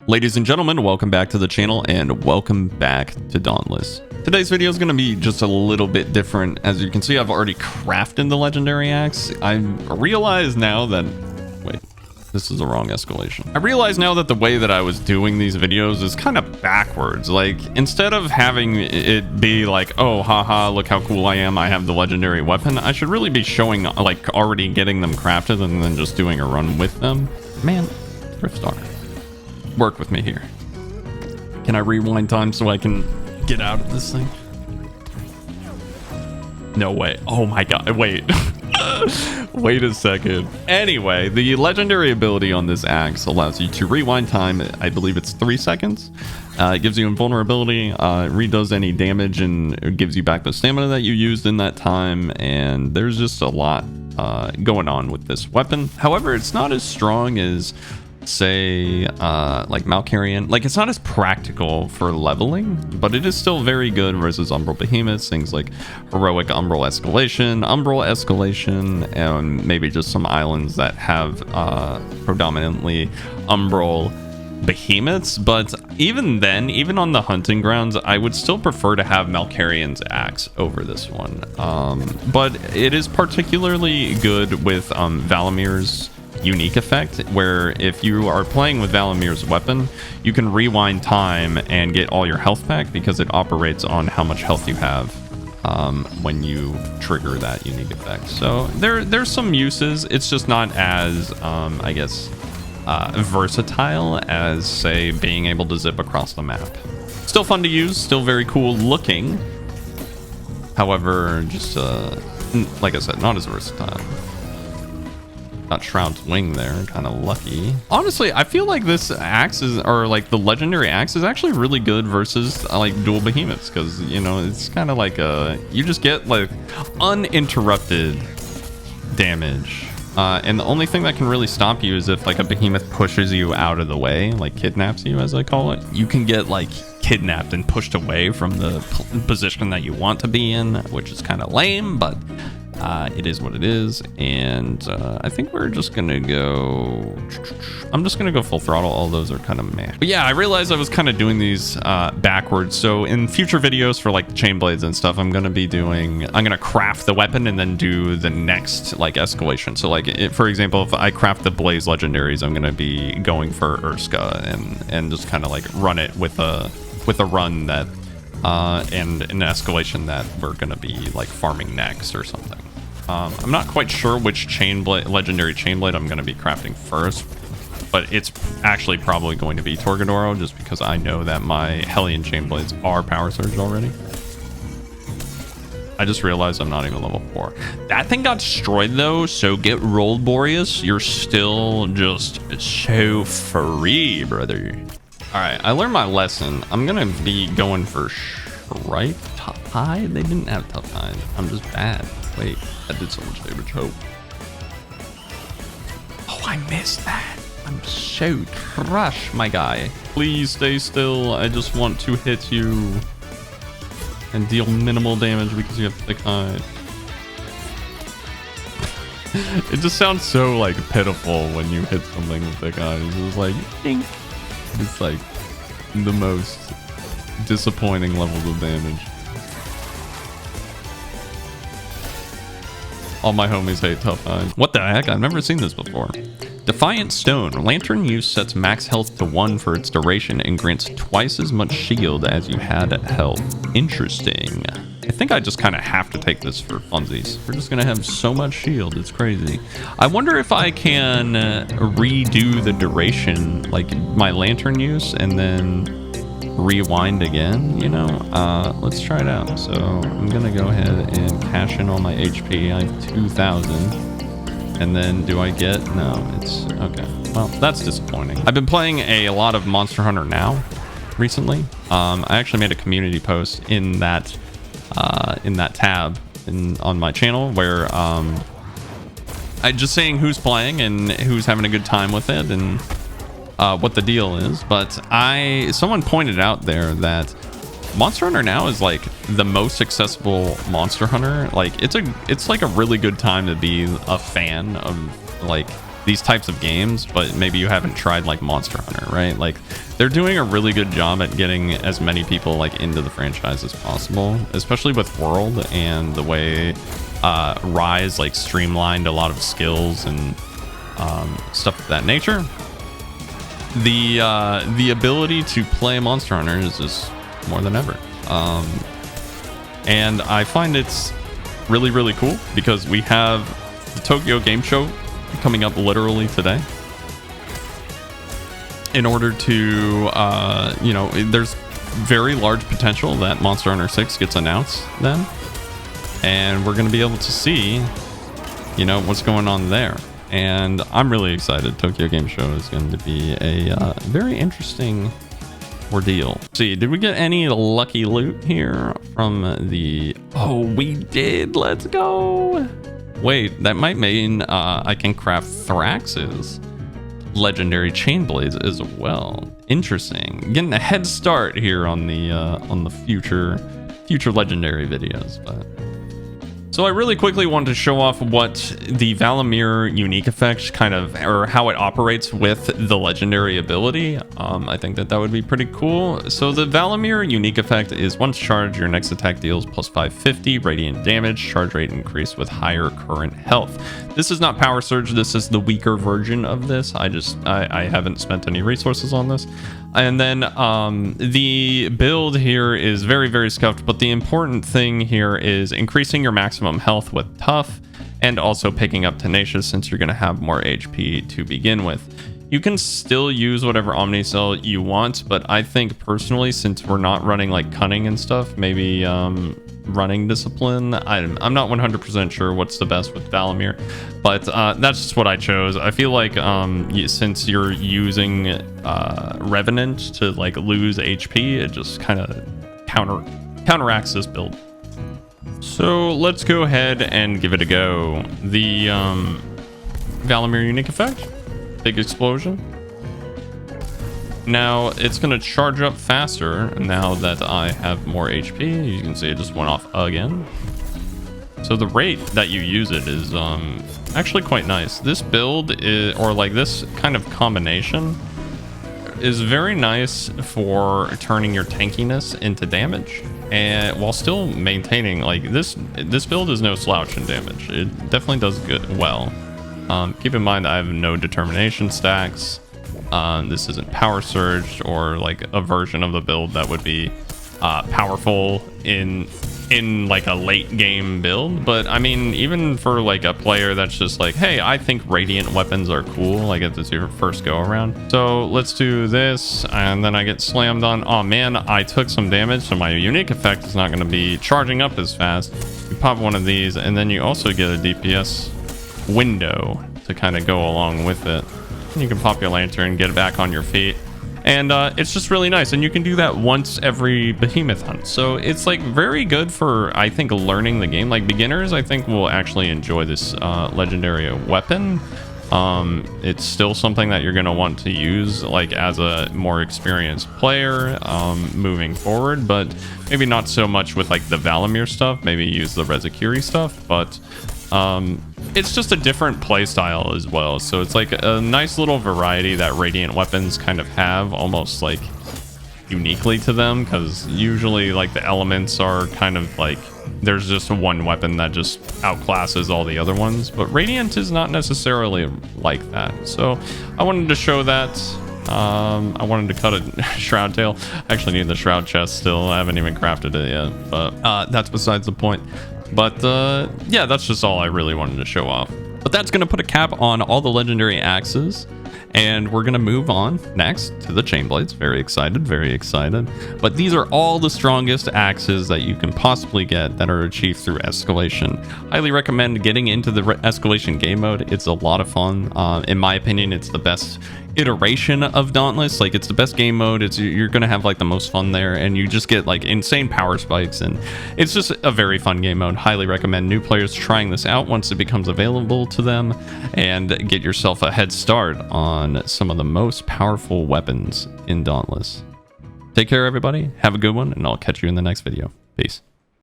Ladies and gentlemen, welcome back to the channel and welcome back to Dauntless. Today's video is going to be just a little bit different. As you can see, I've already crafted the legendary axe. I realize now that... Wait, this is the wrong escalation. I realize now that the way that I was doing these videos is kind of backwards. Like, instead of having it be like, oh, haha, look how cool I am, I have the legendary weapon, I should really be showing, like, already getting them crafted and then just doing a run with them. Man, Thrift Star. Work with me here. Can I rewind time so I can get out of this thing? No way. Oh my god. Wait. Wait a second. Anyway, the legendary ability on this axe allows you to rewind time. I believe it's 3 seconds. It gives you invulnerability, redoes any damage, and it gives you back the stamina that you used in that time. And there's just a lot going on with this weapon. However, it's not as strong as, say, like Valkyrian. Like, it's not as practical for leveling, but it is still very good versus Umbral Behemoths, things like heroic Umbral Escalation, and maybe just some islands that have predominantly Umbral Behemoths. But even then, even on the hunting grounds, I would still prefer to have Valkyrian's axe over this one. But it is particularly good with Valomyr's unique effect, where if you are playing with Valomyr's weapon, you can rewind time and get all your health back because it operates on how much health you have when you trigger that unique effect. So there's some uses. It's just not as I guess versatile as, say, being able to zip across the map. Still fun to use, still very cool looking. However, just like I said, not as versatile. Got Shroud's Wing there, kind of lucky. Honestly, I feel like this axe is, or like the legendary axe is actually really good versus like dual behemoths, because, you know, it's kind of like you just get like uninterrupted damage. And the only thing that can really stop you is if like a behemoth pushes you out of the way, like kidnaps you, as I call it. You can get like kidnapped and pushed away from the position that you want to be in, which is kind of lame, but it is what it is. And I think we're just gonna go, I'm just gonna go full throttle. All those are kind of meh. But yeah, I realized I was kind of doing these backwards. So in future videos for like the chain blades and stuff, I'm gonna craft the weapon and then do the next like escalation. So like for example, if I craft the blaze legendaries, I'm gonna be going for Urska and just kind of like run it with a run that and an escalation that we're gonna be like farming next or something. I'm not quite sure which legendary chain blade I'm gonna be crafting first, but it's actually probably going to be Torgadoro, just because I know that my Hellion chain blades are power surged already. I just realized I'm not even level 4. That thing got destroyed though, so get rolled, Boreas. You're still just so free, brother. All right, I learned my lesson. I'm gonna be going for Tough Hide? They didn't have Tough Hide. I'm just bad. Wait, that did so much damage. Oh, I missed that. I'm so trash, my guy. Please stay still. I just want to hit you and deal minimal damage because you have thick hide. It just sounds so like pitiful when you hit something with thick hide. It's just like, ding. It's like the most disappointing levels of damage. All my homies hate Tough Hide. What the heck? I've never seen this before. Defiant Stone. Lantern use sets max health to 1 for its duration and grants twice as much shield as you had health. Interesting. I think I just kind of have to take this for funsies. We're just gonna have so much shield. It's crazy. I wonder if I can redo the duration, like my lantern use, and then rewind again, you know. Let's try it out. So I'm gonna go ahead and cash in all my HP. I have 2,000, and then do I get, no, it's okay. Well, that's disappointing. I've been playing a lot of Monster Hunter Now recently. I actually made a community post in that tab on my channel where I just saying who's playing and who's having a good time with it and what the deal is. But someone pointed out there that Monster Hunter Now is like the most accessible Monster Hunter. Like it's like a really good time to be a fan of like these types of games, but maybe you haven't tried like Monster Hunter, right? Like they're doing a really good job at getting as many people like into the franchise as possible, especially with World and the way Rise like streamlined a lot of skills and stuff of that nature. The ability to play Monster Hunter is just more than ever, and I find it's really, really cool because we have the Tokyo Game Show coming up literally today. In order to there's very large potential that Monster Hunter 6 gets announced then, and we're going to be able to see what's going on there. And I'm really excited. Tokyo Game Show is going to be a very interesting ordeal. Let's see, did we get any lucky loot here from the... Oh, we did. Let's go. Wait, that might mean I can craft Thrax's legendary chain blades as well. Interesting. Getting a head start here on the future legendary videos. But so I really quickly wanted to show off what the Valomyr unique effect or how it operates with the legendary ability. I think that would be pretty cool. So the Valomyr unique effect is once charged, your next attack deals plus 550 radiant damage, charge rate increased with higher current health. This is not Power Surge. This is the weaker version of this. I haven't spent any resources on this. And then the build here is very, very scuffed, but the important thing here is increasing your maximum health with tough and also picking up tenacious, since you're going to have more HP to begin with. You can still use whatever Omnicell you want, but I think personally, since we're not running like cunning and stuff, maybe running discipline. I'm not 100% sure what's the best with Valomyr, but that's just what I chose. I feel like since you're using Revenant to like lose HP, it just kind of counteracts this build. So let's go ahead and give it a go. The Valomyr unique effect, big explosion. Now it's going to charge up faster now that I have more HP. You can see it just went off again. So the rate that you use it is actually quite nice. This build is, or like this kind of combination, is very nice for turning your tankiness into damage, and while still maintaining like this build is no slouch in damage. It definitely does good well. Keep in mind I have no determination stacks. This isn't Power Surged or like a version of the build that would be powerful in like a late game build. But I mean, even for like a player that's just like, hey, I think radiant weapons are cool, like if it's your first go around. So let's do this, and then I get slammed on. Oh man, I took some damage, so my unique effect is not going to be charging up as fast. You pop one of these, and then you also get a DPS window to kind of go along with it. You can pop your lantern, get it back on your feet, and it's just really nice. And you can do that once every behemoth hunt, so it's like very good for, I think, learning the game. Like beginners, I think, will actually enjoy this legendary weapon. It's still something that you're going to want to use like as a more experienced player moving forward, but maybe not so much with like the Valomyr stuff. Maybe use the Rezakiri stuff, but it's just a different play style as well. So it's like a nice little variety that radiant weapons kind of have, almost like uniquely to them, because usually like the elements are kind of like there's just one weapon that just outclasses all the other ones, but radiant is not necessarily like that. So I wanted to show that. I wanted to cut a shroud tail. I actually need the shroud chest still. I haven't even crafted it yet, but that's besides the point. But yeah, that's just all I really wanted to show off. But that's going to put a cap on all the legendary axes, and we're going to move on next to the chain blades. Very excited, very excited. But these are all the strongest axes that you can possibly get that are achieved through escalation. Highly recommend getting into the escalation game mode. It's a lot of fun. In my opinion, it's the best iteration of Dauntless. Like, it's the best game mode. You're gonna have like the most fun there, and you just get like insane power spikes, and it's just a very fun game mode. Highly recommend new players trying this out once it becomes available to them, and get yourself a head start on some of the most powerful weapons in Dauntless. Take care, everybody. Have a good one, and I'll catch you in the next video. Peace.